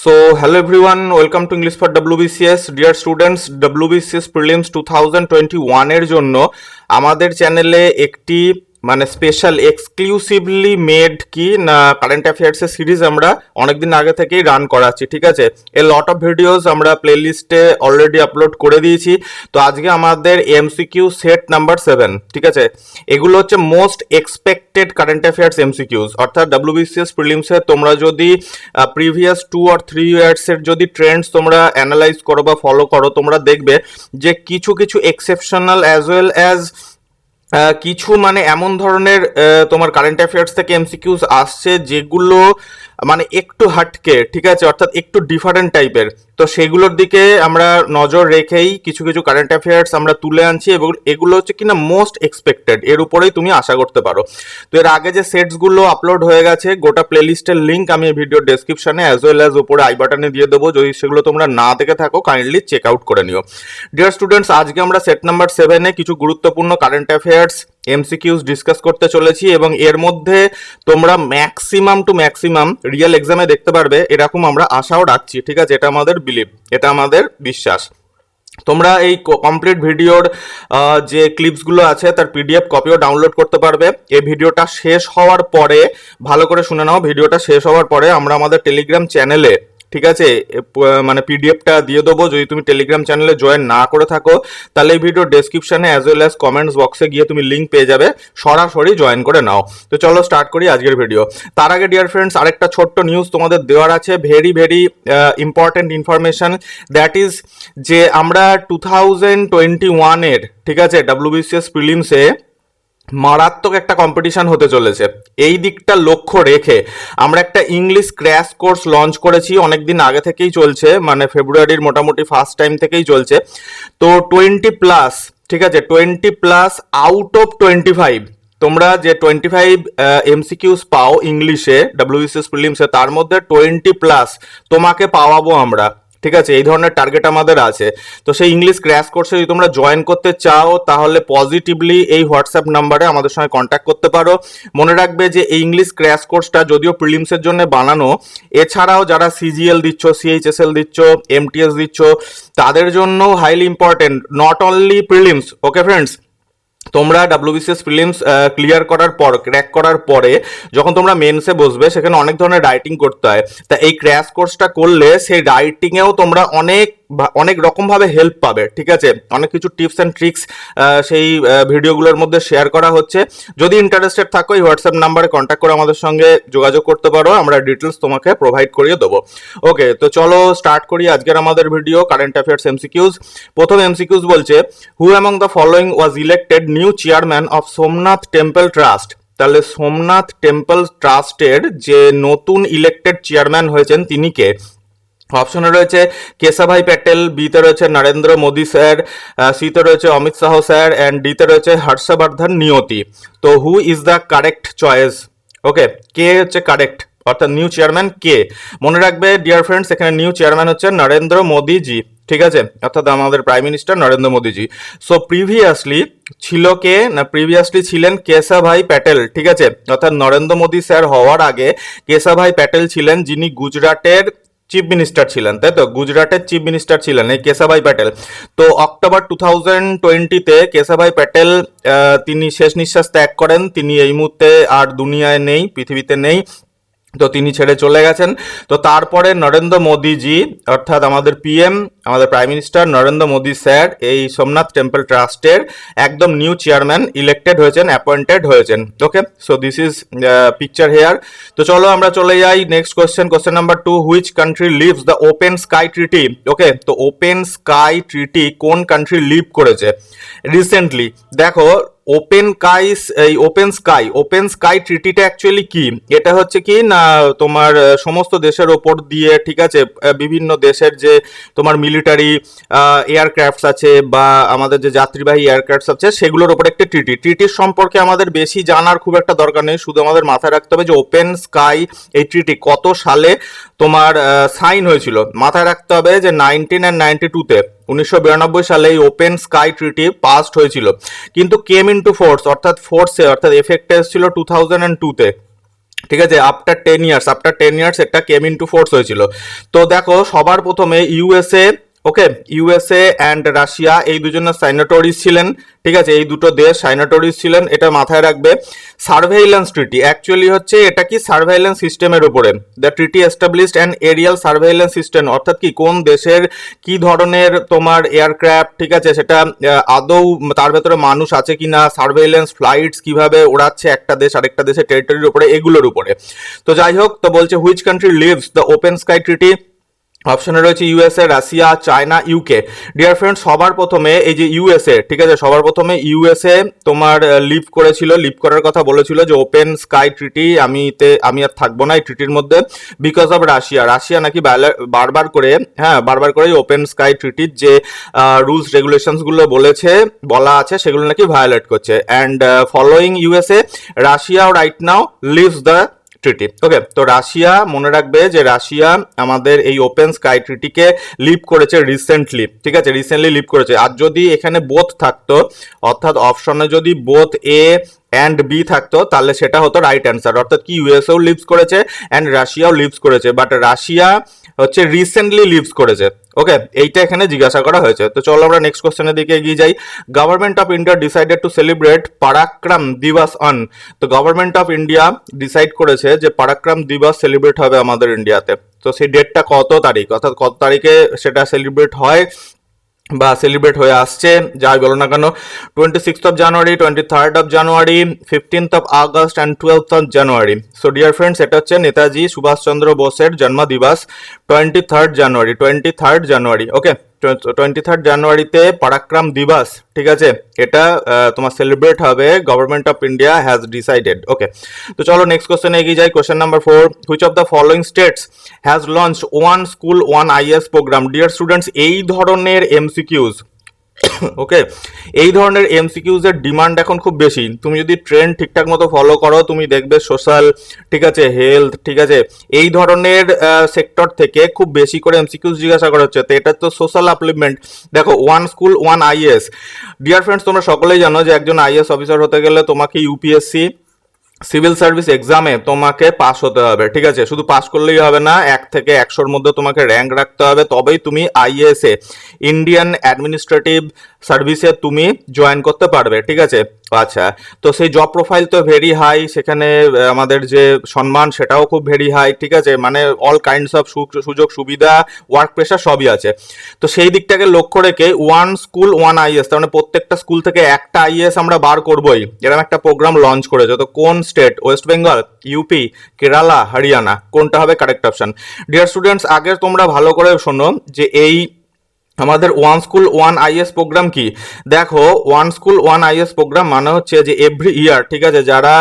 Hello everyone, welcome to English for WBCS. Dear students, WBCS Prelims 2021 এর জন্য আমাদের চ্যানেলে একটি স্পেশাল এক্সক্লুসিভলি মেড কি না কারেন্ট অ্যাফেয়ার্স এর সিরিজ আমরা অনেকদিন আগে থেকেই রান করাচ্ছি, ঠিক আছে। এ লট অফ ভিডিওস আমরা প্লেলিস্টে অলরেডি আপলোড করে দিয়েছি। তো আজকে আমাদের এমসিকিউ সেট নাম্বার 7, ঠিক আছে। এগুলো হচ্ছে most expected current affairs MCQs, অর্থাৎ WBCS প্রিলিমসে তোমরা যদি প্রিভিয়াস 2 or 3 ইয়ার্সের যদি ট্রেন্ডস তোমরা অ্যানালাইজ করো বা ফলো করো, তোমরা দেখবে যে কিছু কিছু এক্সেপশনাল অ্যাজ ওয়েল অ্যাজ কিছু এমন ধরনের তোমার কারেন্ট অ্যাফেয়ার্স থেকে এমসিকিউস আসছে যেগুলো একটু হাটকে, ঠিক আছে, অর্থাৎ একটু ডিফারেন্ট টাইপের। তো সেগুলোর দিকে আমরা নজর রেখেই কিছু কিছু কারেন্ট অ্যাফেয়ার্স আমরা তুলে আনছি এবং এগুলো হচ্ছে কিনা মোস্ট এক্সপেক্টেড, এর উপরেই তুমি আশা করতে পারো। তো এর আগে যে সেটসগুলো আপলোড হয়ে গেছে, গোটা প্লেলিস্টের লিঙ্ক আমি ভিডিও ডেসক্রিপশনে অ্যাজ ওয়েল অ্যাজ উপরে আই বাটনে দিয়ে দেবো। যদি সেগুলো তোমরা না দেখে থাকো, কাইন্ডলি চেক আউট করে নিও। ডিয়ার স্টুডেন্টস, আজকে আমরা সেট নাম্বার 7-এ কিছু গুরুত্বপূর্ণ কারেন্ট অ্যাফেয়ার্স এমসিকিউস ডিসকাস করতে চলেছি এবং এর মধ্যে তোমরা ম্যাক্সিমাম টু ম্যাক্সিমাম রিয়েল এক্সামে দেখতে পারবে, এরকম আমরা আশাও রাখছি, ঠিক আছে। এটা আমাদের বিলিভ, এটা আমাদের বিশ্বাস। তোমরা এই কমপ্লিট ভিডিওর যে ক্লিপসগুলো আছে তার পিডিএফ কপিও ডাউনলোড করতে পারবে। এই ভিডিওটা শেষ হওয়ার পরে, ভালো করে শুনে নাও, ভিডিওটা শেষ হওয়ার পরে আমরা আমাদের টেলিগ্রাম চ্যানেলে, ঠিক আছে, পিডিএফটা দিয়ে দেবো। যদি তুমি টেলিগ্রাম চ্যানেলে জয়েন না করে থাকো, তাহলে এই ভিডিও ডেসক্রিপশনে অ্যাজ ওয়েল অ্যাজ কমেন্টস বক্সে গিয়ে তুমি লিঙ্ক পেয়ে যাবে, সরাসরি জয়েন করে নাও। তো চলো স্টার্ট করি আজকের ভিডিও। তার আগে ডিয়ার ফ্রেন্ডস, আরেকটা ছোট্ট নিউজ তোমাদের দেওয়ার আছে, very very important information. That is যে আমরা 2021-এর, ঠিক আছে, WBCS প্রিলিমসে মারাত্মক একটা কম্পিটিশন হতে চলেছে। এই দিকটা লক্ষ্য রেখে আমরা একটা ইংলিশ ক্র্যাশ কোর্স লঞ্চ করেছি, অনেকদিন আগে থেকেই চলছে, ফেব্রুয়ারির মোটামুটি ফার্স্ট টাইম থেকেই চলছে। তো 20+, ঠিক আছে, 20+ আউট অফ 25 তোমরা যে 25 এমসিকিউস পাও ইংলিশে WBCS প্রিলিমসে, তার মধ্যে 20+ তোমাকে পাওয়াবো আমরা, ঠিক আছে। এই ধরনের টার্গেট আমাদের আছে। তো সেই ইংলিশ ক্র্যাশ কোর্সে যদি তোমরা জয়েন করতে চাও, তাহলে পজিটিভলি এই হোয়াটসঅ্যাপ নাম্বারে আমাদের সঙ্গে কন্ট্যাক্ট করতে পারো। মনে রাখবে যে এই ইংলিশ ক্র্যাশ কোর্সটা যদিও প্রিলিমসের জন্য বানানো, এছাড়াও যারা সিজিএল দিচ্ছ, CHSL দিচ্ছ, MTS দিচ্ছ, তাদের জন্য highly important, not only prelims. Okay friends, তোমরা WBCS প্রিলিমস ক্লিয়ার করার পর, ক্র্যাক করার পরে যখন তোমরা মেন্সে বসবে, সেখানে অনেক ধরনের রাইটিং করতে হয়। তা এই ক্র্যাশ কোর্সটা করলে সেই রাইটিংয়েও তোমরা অনেক রকমভাবে হেল্প পাবে, ঠিক আছে। অনেক কিছু টিপস অ্যান্ড ট্রিক্স সেই ভিডিওগুলোর মধ্যে শেয়ার করা হচ্ছে। যদি ইন্টারেস্টেড থাকো, এই হোয়াটসঅ্যাপ নাম্বারে কন্ট্যাক্ট করে আমাদের সঙ্গে যোগাযোগ করতে পারো, আমরা ডিটেলস তোমাকে প্রোভাইড করিয়ে দেবো। ওকে, তো চলো স্টার্ট করি আজকের আমাদের ভিডিও কারেন্ট অ্যাফেয়ার্স এমসিকিউজ। প্রথম এমসিকিউজ বলছে, হু among the following was elected new chairman of Somnath temple trust. তাহলে সোমনাথ টেম্পল ট্রাস্টের যে নতুন ইলেক্টেড চেয়ারম্যান হয়েছেন তিনি কে? অপশনে রয়েছে কেশাভাই প্যাটেল, বিতে রয়েছে নরেন্দ্র মোদী স্যার, সিতে রয়েছে অমিত শাহ স্যার, অ্যান্ড ডিতে রয়েছে হর্ষবর্ধন নিয়তি। তো who is the correct choice? Okay, কে হচ্ছে কারেক্ট, অর্থাৎ নিউ চেয়ারম্যান কে? মনে রাখবে ডিয়ার ফ্রেন্ডস, এখানে নিউ চেয়ারম্যান হচ্ছে নরেন্দ্র মোদীজি, ঠিক আছে, অর্থাৎ আমাদের prime minister Narendra Modiji. So previously ছিল কে না, প্রিভিয়াসলি ছিলেন কেশাভাই প্যাটেল, ঠিক আছে, অর্থাৎ নরেন্দ্র মোদী স্যার হওয়ার আগে কেশাভাই প্যাটেল ছিলেন, যিনি গুজরাটের চিফ মিনিস্টার ছিলেন, তাই তো, গুজরাটের চিফ মিনিস্টার ছিলেন এই কেশাভাই প্যাটেল। তো অক্টোবর 2020-তে কেশাভাই প্যাটেল তিনি শেষ নিঃশ্বাস ত্যাগ করেন। তিনি এই মুহূর্তে আর দুনিয়ায় নেই, পৃথিবীতে নেই, তো তিনি ছেড়ে চলে গেছেন। তো তারপরে নরেন্দ্র মোদীজি, অর্থাৎ আমাদের পিএম, আমাদের prime minister Narendra Modi sir এই সোমনাথ টেম্পল ট্রাস্টের একদম নিউ চেয়ারম্যান ইলেক্টেড হয়েছেন, অ্যাপয়েন্টেড হয়েছেন। Okay, so this is picture here. তো চলো আমরা চলে যাই next question number 2, which country leaves the open sky treaty? Okay, তো ওপেন স্কাই ট্রিটি কোন কান্ট্রি লিভ করেছে রিসেন্টলি? দেখো, ওপেন স্কাই ট্রিটিটা অ্যাকচুয়ালি কি? এটা হচ্ছে কি না, তোমার সমস্ত দেশের ওপর দিয়ে, ঠিক আছে, বিভিন্ন দেশের যে তোমার মিলিটারি এয়ারক্রাফটস আছে বা আমাদের যে যাত্রীবাহী এয়ারক্রাফটস আছে, সেগুলোর ওপর একটা ট্রিটির সম্পর্কে আমাদের বেশি জানার খুব একটা দরকার নেই। শুধু আমাদের মাথায় রাখতে হবে যে ওপেন স্কাই এই ট্রিটি কত সালে তোমার সাইন হয়েছিল। মাথায় রাখতে হবে যে 1992-তে 1992 সালে এই ওপেন স্কাই ট্রিটি পাসড হয়েছিল, কিন্তু কেম ইনটু ফোর্স, অর্থাৎ এফেক্টে এসেছিল 2002-তে। ঠিক আছে, আফটার টেন ইয়ার্স এটা কেম ইন টু ফোর্স হয়েছিল। তো দেখো সবার প্রথমে USA, okay, USA and Russia এই দুজনের সাইনেটরিজ ছিলেন। ঠিক আছে, এই দুটো দেশ সাইনেটরিজ ছিলেন, এটা মাথায় রাখবে। সার্ভেইলেন্স ট্রিটি অ্যাকচুয়ালি হচ্ছে এটা কি সার্ভেইলেন্স সিস্টেমের উপরে। The treaty established an aerial surveillance system, অর্থাৎ কি কোন দেশের কি ধরনের তোমার এয়ারক্রাফট, ঠিক আছে, সেটা আদৌ তার ভেতরে মানুষ আছে কিনা, সার্ভেইলেন্স ফ্লাইটস কিভাবে ওড়াচ্ছে একটা দেশ আরেকটা দেশের টেরিটরির উপরে, এগুলোর উপরে। তো যাই হোক, তো বলছে which country leaves the open sky treaty. অপশনে রয়েছে USA, Russia, China, UK. Dear friend, সবার প্রথমে এই যে ইউএসএ, ঠিক আছে, সবার প্রথমে ইউএসএ তোমার লিভ করেছিল, লিভ করার কথা বলেছিল যে ওপেন স্কাই ট্রিটি আমি আর থাকবো না এই ট্রিটির মধ্যে, বিকজ অফ রাশিয়া নাকি বারবার করে, হ্যাঁ বারবার করে ওপেন স্কাই ট্রিটির যে রুলস রেগুলেশনস গুলো বলা আছে সেগুলো নাকি ভায়োলেট করছে। And following USA, Russia right now leaves the treaty. Okay, তো রাশিয়া মনে রাখবে যে রাশিয়া আমাদের এই ওপেন স্কাই ট্রিটিকে লিভ করেছে রিসেন্টলি। ঠিক আছে, রিসেন্টলি লিভ করেছে। আর যদি এখানে বোথ থাকতো, অর্থাৎ অপশনে যদি বোথ এ অ্যান্ড বি থাকতো, তাহলে সেটা হতো রাইট অ্যান্সার। অর্থাৎ কি ইউএসএও লিভস করেছে অ্যান্ড রাশিয়াও লিভস করেছে, বাট রাশিয়া হচ্ছে রিসেন্টলি লিভস করেছে। ওকে, এইটা এখানে জিজ্ঞাসা করা হয়েছে। তো চলো আমরা নেক্সট কোশ্চেনের দিকে এগিয়ে যাই। Government of India decided to celebrate Parakram Diwas on. তো গভর্নমেন্ট অফ ইন্ডিয়া ডিসাইড করেছে যে পরাক্রম দিবস সেলিব্রেট হবে আমাদের ইন্ডিয়াতে। তো সেই ডেটটা কত তারিখ, অর্থাৎ কত তারিখে সেটা সেলিব্রেট হয় বা সেলিব্রেট হয়ে আসছে, যাই বলো না কেন, 26th of January, 23rd of January, 15th of August and 12th of January. So dear friends, এটা হচ্ছে নেতাজি সুভাষচন্দ্র বোসের জন্ম দিবস 23rd জানুয়ারি। ওকে, 23rd জানুয়ারিতে পরাক্রম দিবস, ঠিক আছে, এটা তোমার সেলিব্রেট হবে, government of India has decided. Okay, তো চলো নেক্সট কোশ্চেনে এগিয়ে যাই। Question number 4, which of the following states has launch one school one IS programme. Dear students, এই ধরনের এমসিকিউজ, ওকে, এই ধরনের এমসিকিউজ এর ডিমান্ড এখন খুব বেশি। তুমি যদি ট্রেন্ড ঠিকঠাক মতো ফলো করো, তুমি দেখবে সোশ্যাল, ঠিক আছে, হেলথ, ঠিক আছে, এই ধরনের সেক্টর থেকে খুব বেশি করে এমসিকিউজ জিজ্ঞাসা করা হচ্ছে। তো এটা তো সোশ্যাল আপলিমেন্ট। দেখো, one school one is, dear friends, তোমরা সকলেই জানো যে একজন আইএস অফিসার হতে গেলে তোমাকে ইউপিএসসি সিভিল সার্ভিস এক্সামে তোমাকে পাস হতে হবে। ঠিক আছে, শুধু পাস করলেই হবে না, 1 থেকে 100-র মধ্যে তোমাকে র্যাঙ্ক রাখতে হবে, তবেই তুমি আইএএস এ, ইন্ডিয়ান অ্যাডমিনিস্ট্রেটিভ সার্ভিসে তুমি জয়েন করতে পারবে। ঠিক আছে, আচ্ছা, তো সেই জব প্রোফাইল তো ভেরি হাই, সেখানে আমাদের যে সম্মান সেটাও খুব ভেরি হাই। ঠিক আছে, মানে অল কাইন্ডস অফ সুযোগ সুবিধা, ওয়ার্ক প্রেশার সবই আছে। তো সেই দিকটাকে লক্ষ্য রেখে ওয়ান স্কুল ওয়ান আইএস, তার মানে প্রত্যেকটা স্কুল থেকে একটা আইএস আমরা বার করবোই, এরকম একটা প্রোগ্রাম লঞ্চ করেছে। তো কোন state? West Bengal, UP, Kerala, Haryana, কোনটা হবে কারেক্ট অপশন? ডিয়ার স্টুডেন্টস, আগে তোমরা ভালো করে শোনো যে এই আমাদের one school one IS programme কি। দেখো, one school one IS programme মানে হচ্ছে যে এভরি ইয়ার, ঠিক আছে, যারা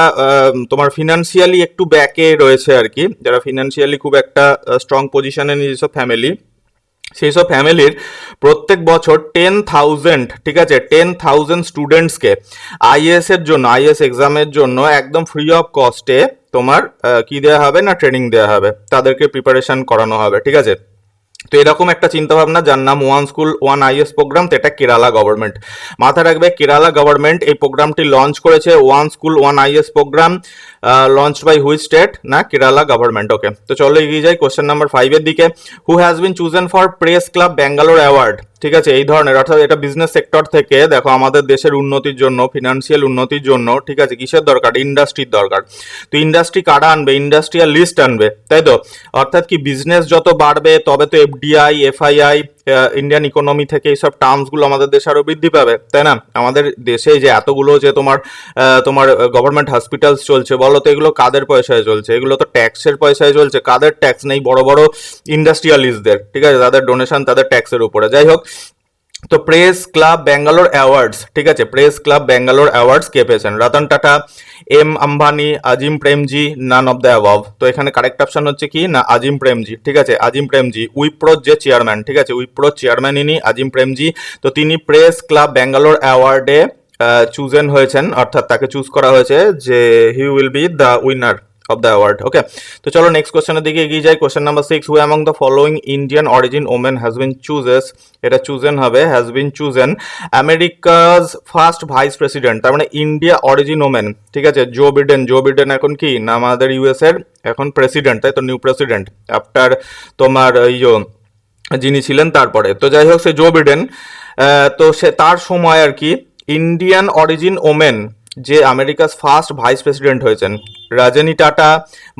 তোমার ফিনান্সিয়ালি একটু ব্যাকে রয়েছে আর কি, যারা ফিনান্সিয়ালি খুব একটা স্ট্রং পজিশনে নিজস্ব ফ্যামিলি, সেই সব ফ্যামিলির প্রত্যেক বছর 10,000, ঠিক আছে, 10,000 স্টুডেন্টসকে আইএএস এর জন্য, আইএএস এক্সামের জন্য একদম ফ্রি অফ কস্টে তোমার কি দেওয়া হবে না, ট্রেনিং দেওয়া হবে, তাদেরকে প্রিপারেশন করানো হবে। ঠিক আছে, তো এরকম একটা চিন্তা ভাবনা যার নাম one school one IS programme, তো এটা কেরালা গভর্নমেন্ট। মাথায় রাখবে, কেরালা গভর্নমেন্ট এই প্রোগ্রামটি লঞ্চ করেছে। One school one IS programme launch by which state? না, কেরালা গভর্নমেন্ট। ওকে, তো চলো এগিয়ে যাই কোশ্চেন নাম্বার 5-এর দিকে। Who has been chosen for press club Bangalore award. ঠিক আছে, এই ধরনের, অর্থাৎ এটা বিজনেস সেক্টর থেকে, দেখো আমাদের দেশের উন্নতির জন্য, ফিনান্সিয়াল উন্নতির জন্য, ঠিক আছে, কিসের দরকার? ইন্ডাস্ট্রির দরকার। তো ইন্ডাস্ট্রি কারা আনবে? ইন্ডাস্ট্রিয়াল লিস্ট আনবে, তাই তো? অর্থাৎ কি বিজনেস যত বাড়বে তবে তো এফডিআই, এফআইআই, ইন্ডিয়ান ইকোনমি থেকে এইসব টার্মসগুলো আমাদের দেশে আরো বৃদ্ধি পাবে, তাই না? আমাদের দেশে যে এতগুলো যে তোমার গভর্নমেন্ট হসপিটালস চলছে, বলো তো এগুলো কাদের পয়সায় চলছে? এগুলো তো ট্যাক্সের পয়সায় চলছে। কাদের ট্যাক্স নেই? বড় বড় ইন্ডাস্ট্রিয়ালিস্টদের, ঠিক আছে, তাদের ডোনেশন, তাদের ট্যাক্সের উপরে। যাই হোক, তো প্রেস ক্লাব ব্যাঙ্গালোর অ্যাওয়ার্ডস, ঠিক আছে, প্রেস ক্লাব ব্যাঙ্গালোর অ্যাওয়ার্ডস কে পেয়েছেন? Ratan Tata, M Ambani, Azim Premji, none of the above. তো এখানে কারেক্ট অপশন হচ্ছে কি না, আজিম প্রেমজি। ঠিক আছে, আজিম প্রেমজি, উইপ্রোর যে চেয়ারম্যান, ঠিক আছে, উইপ্রোর চেয়ারম্যান ইনি আজিম প্রেমজি। তো তিনি প্রেস ক্লাব ব্যাঙ্গালোর অ্যাওয়ার্ডে চুজেন হয়েছেন, অর্থাৎ তাকে চুজ করা হয়েছে যে he will be the winner of the award. Okay, তো চলো নেক্সট কোশ্চেনের দিকে এগিয়ে যাই। Question number 6, who among the following Indian origin women has been chooses, এটা চুজেন হবে, has been chosen America's first vice president, তার মানে ইন্ডিয়া অরিজিন ওমেন, ঠিক আছে, জো বিডেন। জো বিডেন এখন কি না আমাদের ইউএস এর এখন প্রেসিডেন্ট, তাই তো, নিউ প্রেসিডেন্ট আফটার তোমার যিনি ছিলেন তারপরে। তো যাই হোক, সে জো বিডেন, তো সে তার সময় আর কি ইন্ডিয়ান অরিজিন ওমেন যে আমেরিকার ফার্স্ট ভাইস প্রেসিডেন্ট হয়েছেন, Rajni Tata,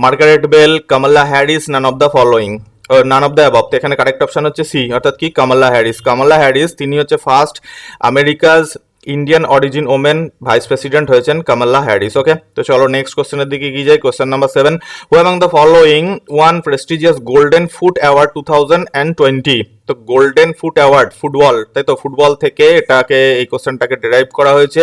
Margaret Bell, Kamala Harris, none of the following, none of the above. তো এখানে কারেক্ট অপশন হচ্ছে সি, অর্থাৎ কি কামালা হ্যারিস। কামালা হ্যারিস তিনি হচ্ছে first আমেরিকাজ Indian origin women vice president হয়েছেন কামালা হ্যারিস। ওকে, তো চলো নেক্সট কোশ্চেনের দিকে এগিয়ে যাই। Question number 7, who among the following one prestigious golden foot award 2020। তো গোল্ডেন ফুট অ্যাওয়ার্ড, ফুটবল, তাই তো, ফুটবল থেকে এটাকে এই কোশ্চেনটাকে ডেরাইভ করা হয়েছে।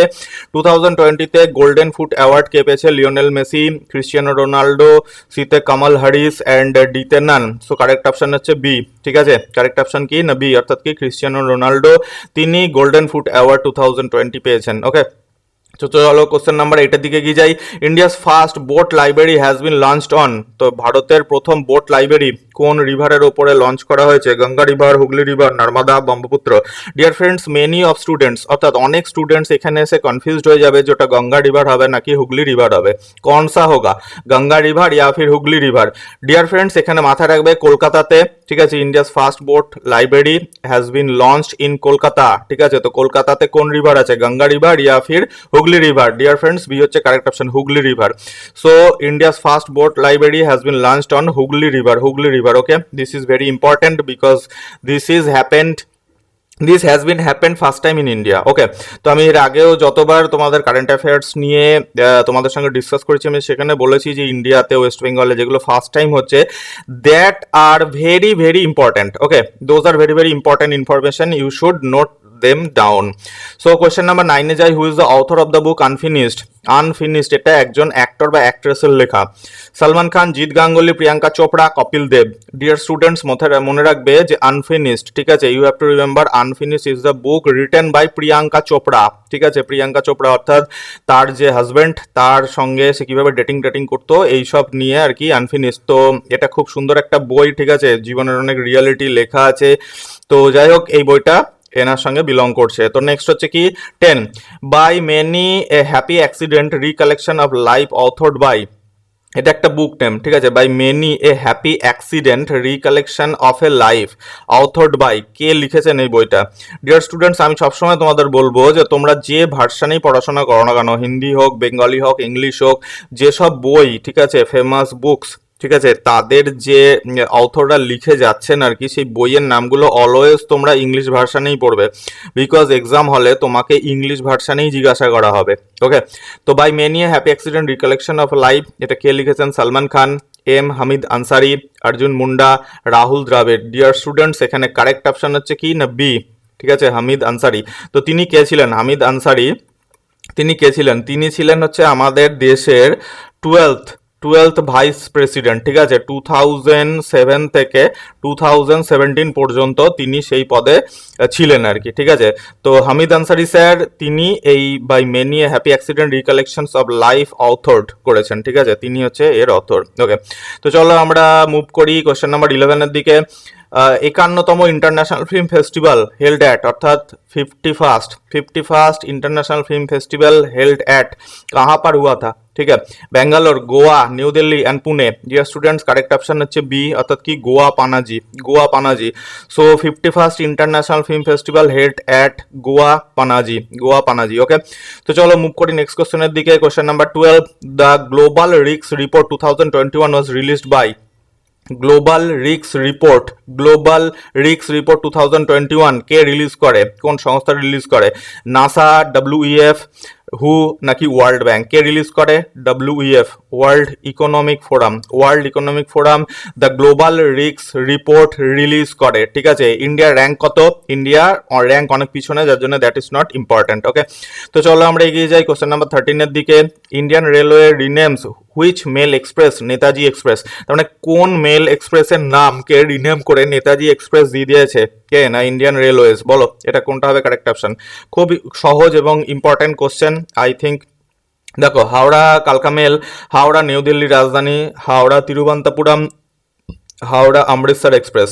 2020-তে গোল্ডেন ফুট অ্যাওয়ার্ড কে পেয়েছে? লিওনেল মেসি, ক্রিস্টিয়ানো রোনাল্ডো, সিতে কামাল হ্যারিস অ্যান্ড ডিতে নান। সো কারেক্ট অপশন হচ্ছে বি, ঠিক আছে, কারেক্ট অপশন কি না বি, অর্থাৎ কি ক্রিস্টিয়ানো রোনাল্ডো তিনি গোল্ডেন ফুট অ্যাওয়ার্ড 2020 পেয়েছেন। ওকে, তো চলো কোশ্চেন নাম্বার 8-এর দিকে গিয়ে যাই। India's first boat library has been launched on. তো ভারতের প্রথম বোট লাইব্রেরি কোন রিভারের ওপরে লঞ্চ করা হয়েছে? Ganga river, Hooghly river, Narmada, Brahmaputra. Dear friends, many of students, অর্থাৎ অনেক স্টুডেন্টস এখানে এসে কনফিউজড হয়ে যাবে যে ওটা গঙ্গা রিভার হবে নাকি হুগলি রিভার হবে, কौन सा होगा, গঙ্গা রিভার ইয়া ফির হুগলি রিভার। ডিয়ার ফ্রেন্ডস, এখানে মাথায় রাখবে কলকাতাতে, ঠিক আছে, India's first boat library has been launched in Kolkata, ঠিক আছে। তো কলকাতাতে কোন রিভার আছে, গঙ্গা রিভার ইয়া ফির Hooghly river? Dear friends, B হচ্ছে correct option, Hooghly river. So India's first boat library has been launched on Hooghly river, Hooghly river. Okay, this is very important because this has been happened first time in India. Okay, তো আমি এর আগেও যতবার তোমাদের current affairs নিয়ে তোমাদের সঙ্গে discuss করেছি, আমি সেখানে বলেছি যে ইন্ডিয়াতে ওয়েস্ট বেঙ্গলে যেগুলো ফার্স্ট টাইম হচ্ছে, that are very very important. Okay, those are very very important information, you should note them down. So question number 9-এ যাই। Who is the author of the book unfinished? Unfinished এটা একজন actor বা অ্যাক্ট্রেসের লেখা। Salman Khan, Jeet Ganguly, Priyanka Chopra, Kapil Dev. Dear students, মনে রাখবে যে আনফিনিশড, ঠিক আছে, you have to remember unfinished is the book written by Priyanka Chopra, ঠিক আছে। প্রিয়াঙ্কা চোপড়া অর্থাৎ তার যে হাজব্যান্ড, তার সঙ্গে সে কিভাবে ডেটিং করতো এইসব নিয়ে আর কি আনফিনিশড। তো এটা খুব সুন্দর একটা বই, ঠিক আছে, জীবনের অনেক রিয়ালিটি লেখা আছে। তো যাই হোক, এই বইটা এনার সঙ্গে বিলং করছে। তো নেক্সট হচ্ছে কি 10, by many a happy accident recollection of life authored by. এটা একটা বুক নেম, ঠিক আছে, by many a happy accident recollection of a life authored by, কে লিখেছেন এই বইটা? ডিয়ার স্টুডেন্টস, আমি সবসময় তোমাদের বলবো যে তোমরা যে ভার্সানেই পড়াশোনা করো না কেন, হিন্দি হোক, বেঙ্গলি হোক, ইংলিশ হোক, যেসব বই, ঠিক আছে, ফেমাস বুকস, ঠিক আছে, তাদের যে অথররা লিখে যাচ্ছেন আর কি, সেই বইয়ের নামগুলো অলওয়েজ তোমরা ইংলিশ ভার্সানেই পড়বে, বিকজ এক্সাম হলে তোমাকে ইংলিশ ভার্সানেই জিজ্ঞাসা করা হবে। ওকে, তো by many happy accident recollection of life, এটা কে লিখেছেন? Salman Khan, M Hamid Ansari, Arjun Munda, Rahul Dravid. Dear students, এখানে কারেক্ট অপশন হচ্ছে কি না বি, ঠিক আছে, হামিদ আনসারি। তো তিনি কে ছিলেন? হামিদ আনসারি তিনি কে ছিলেন? তিনি ছিলেন হচ্ছে আমাদের দেশের টুয়েলথ ভাইস প্রেসিডেন্ট, ঠিক আছে, 2007 থেকে 2017 পর্যন্ত তিনি সেই পদে ছিলেন আর কি, ঠিক আছে। তো হামিদ আনসারি স্যার তিনি এই by many happy accident recollections of life authored করেছেন, ঠিক আছে, তিনি হচ্ছে এর অথর। ওকে, তো চলো আমরা মুভ করি কোশ্চেন নাম্বার 11-এর দিকে। 51তম international film festival held at, अर्थात 51st international film festival held at कहाँ पर हुआ था? ठीक है, Bangalore, Goa, new Delhi and Pune. Dear students, correct option হচ্ছে বি, অর্থাৎ কি Goa Panaji. So 51st international film festival held at Goa Panaji. Okay, তো চলো মুভ করি নেক্সট কোশ্চেনের দিকে। Question number 12, the global risk report 2021 was released by. Global risk report 2021 K release করে, কোন সংস্থা রিলিজ করে? নাসা, ডব্লিউইএফ, হু নাকি ওয়ার্ল্ড ব্যাংক? কে রিলিজ করে? WEF, world economic forum the global risk report release করে, ঠিক আছে। ইন্ডিয়ার র্যাঙ্ক কত? ইন্ডিয়ার র্যাঙ্ক অনেক পিছনে, যার জন্য that is not important. Okay, তো চলো আমরা এগিয়ে যাই কোশ্চেন নাম্বার 13-এর দিকে। Indian railway renames which mail express Netaji express, তার মানে কোন মেল এক্সপ্রেসের নামকে রিনেম করে নেতাজি এক্সপ্রেস দিয়ে দিয়েছে? কে না ইন্ডিয়ান রেলওয়েজ? বলো এটা কোনটা হবে কারেক্ট অপশন? খুব সহজ এবং ইম্পর্টেন্ট কোশ্চেন, আই থিঙ্ক দেখো, হাওড়া কালকা মেল, হাওড়া নিউ দিল্লি রাজধানী, হাওড়া তিরুবনন্তপুরম, হাওড়া অমৃতসর এক্সপ্রেস।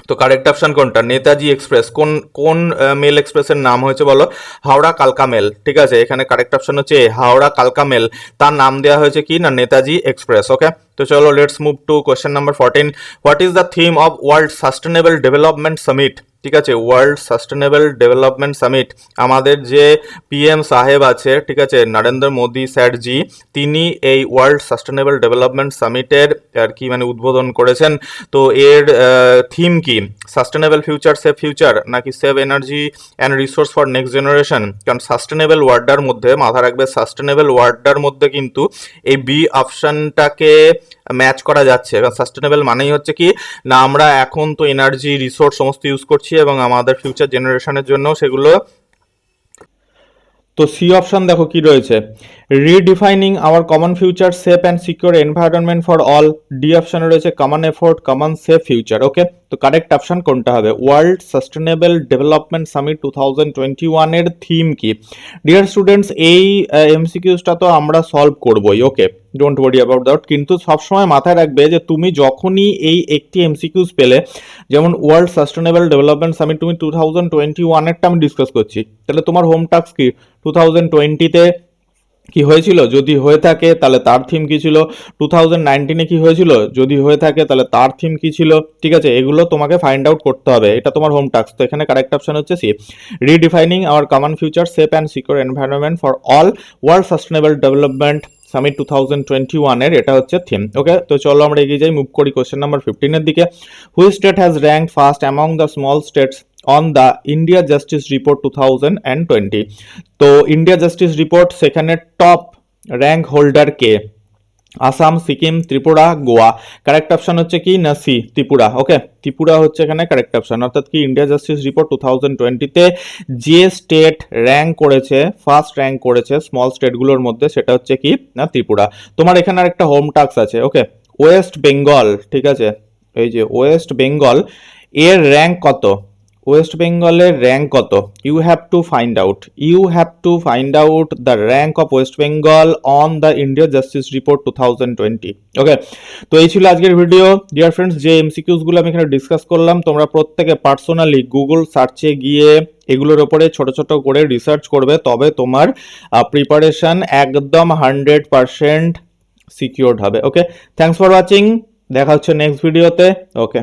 তো কারেক্ট অপশন কোনটা? নেতাজি এক্সপ্রেস। কোন কোন মেল এক্সপ্রেসের নাম হয়েছে বলো? হাওড়া কালকা মেল। ঠিক আছে, এখানে কারেক্ট অপশন হচ্ছে এ, হাওড়া কালকা মেল। তার নাম দেওয়া হয়েছে কি না, নেতাজি এক্সপ্রেস। ওকে, তো চলো let's move to question number 14। What is the theme of world sustainable development summit? ঠিক আছে, ওয়ার্ল্ড সাস্টেনেবল ডেভেলপমেন্ট সামিট, আমাদের যে পিএম সাহেব আছে, ঠিক আছে, নরেন্দ্র মোদী স্যারজি, তিনি এই ওয়ার্ল্ড সাস্টেনেবল ডেভেলপমেন্ট সামিটের আর কি মানে উদ্বোধন করেছেন। তো এর থিম কি? সাস্টেনেবল ফিউচার, সেভ ফিউচার, নাকি save energy and resource for next generation? কারণ সাস্টেনেবল ওয়ার্ডটার মধ্যে মাথা রাখবে, সাস্টেনেবল ওয়ার্ডটার মধ্যে কিন্তু এই বি অপশনটাকে ম্যাচ করা যাচ্ছে। কারণ সাস্টেনেবল মানেই হচ্ছে কি না, আমরা এখন তো এনার্জি রিসোর্স সমস্ত ইউজ করছি এবং আমাদের ফিউচার জেনারেশনের জন্য সেগুলো। তো সি অপশন দেখো কি রয়েছে, redefining our common future, safe and secure environment for all. D অপশনে রয়েছে common effort, common safe future. Okay, তো কারেক্ট অপশন কোনটা হবে? ওয়ার্ল্ড সাস্টেনেবল ডেভেলপমেন্ট সামিট 2021 এর থিম কি? ডিয়ার স্টুডেন্টস, এই এমসিকিউসটা তো আমরা সলভ করবোই। ওকে, ডোন্ট ওয়ারি অ্যাবাউট দ্যাট। কিন্তু সবসময় মাথায় রাখবে যে তুমি যখনই এই একটি এমসিকিউস পেলে, যেমন ওয়ার্ল্ড সাস্টেনেবল ডেভেলপমেন্ট সামিট, তুমি 2021-এরটা আমি ডিসকাস করছি, তাহলে তোমার হোম টাস্ক কি? 2020-তে কি হয়েছিল, যদি হয়ে থাকে তাহলে তার থিম কি ছিল? 2019-এ কি হয়েছিল, যদি হয়ে থাকে তাহলে তার থিম কি ছিল? ঠিক আছে, এগুলো তোমাকে ফাইন্ড আউট করতে হবে, এটা তোমার হোম টাস্ক। তো এখানে কারেক্ট অপশন হচ্ছে C, redefining our common future, safe and secure environment for all, world sustainable development summit 2021-এর এটা হচ্ছে থিম। ওকে, তো চলো আমরা এগিয়ে যাই, মুভ করি কোশ্চেন নাম্বার 15-এর দিকে। Which state has rank first among the small states on the India Justice Report 2020? তো ইন্ডিয়া জাস্টিস রিপোর্ট, সেখানে টপ র্যাঙ্ক হোল্ডার কে? আসাম, সিকিম, ত্রিপুরা, গোয়া। কারেক্ট অপশন হচ্ছে কি না সি, ত্রিপুরা। ওকে, ত্রিপুরা হচ্ছে এখানে কারেক্ট অপশন। অর্থাৎ কি ইন্ডিয়া জাস্টিস রিপোর্ট 2020-তে যে স্টেট র্যাঙ্ক করেছে, ফার্স্ট র্যাঙ্ক করেছে স্মল স্টেটগুলোর মধ্যে, সেটা হচ্ছে কি না ত্রিপুরা। তোমার এখানে আর একটা হোম টাস্ক আছে। ওকে, ওয়েস্ট বেঙ্গল, ঠিক আছে, এই যে ওয়েস্ট বেঙ্গল, এর র্যাঙ্ক কত? ওয়েস্ট বেঙ্গলের র্যাঙ্ক কত? You have to find out, you have to find out the rank of West Bengal on the India Justice Report 2020। Okay, তো এই ছিল আজকের ভিডিও। ডিয়ার ফ্রেন্ডস, যে এমসিকিউস গুলো আমি এখানে ডিসকাস করলাম, তোমরা প্রত্যেকে পার্সোনালি গুগল সার্চে গিয়ে এগুলোর ওপরে ছোট ছোট করে রিসার্চ করবে, তবে তোমার প্রিপারেশন একদম 100% সিকিউরড হবে। ওকে, থ্যাংকস ফর ওয়াচিং, দেখা হচ্ছে নেক্সট ভিডিওতে। ওকে।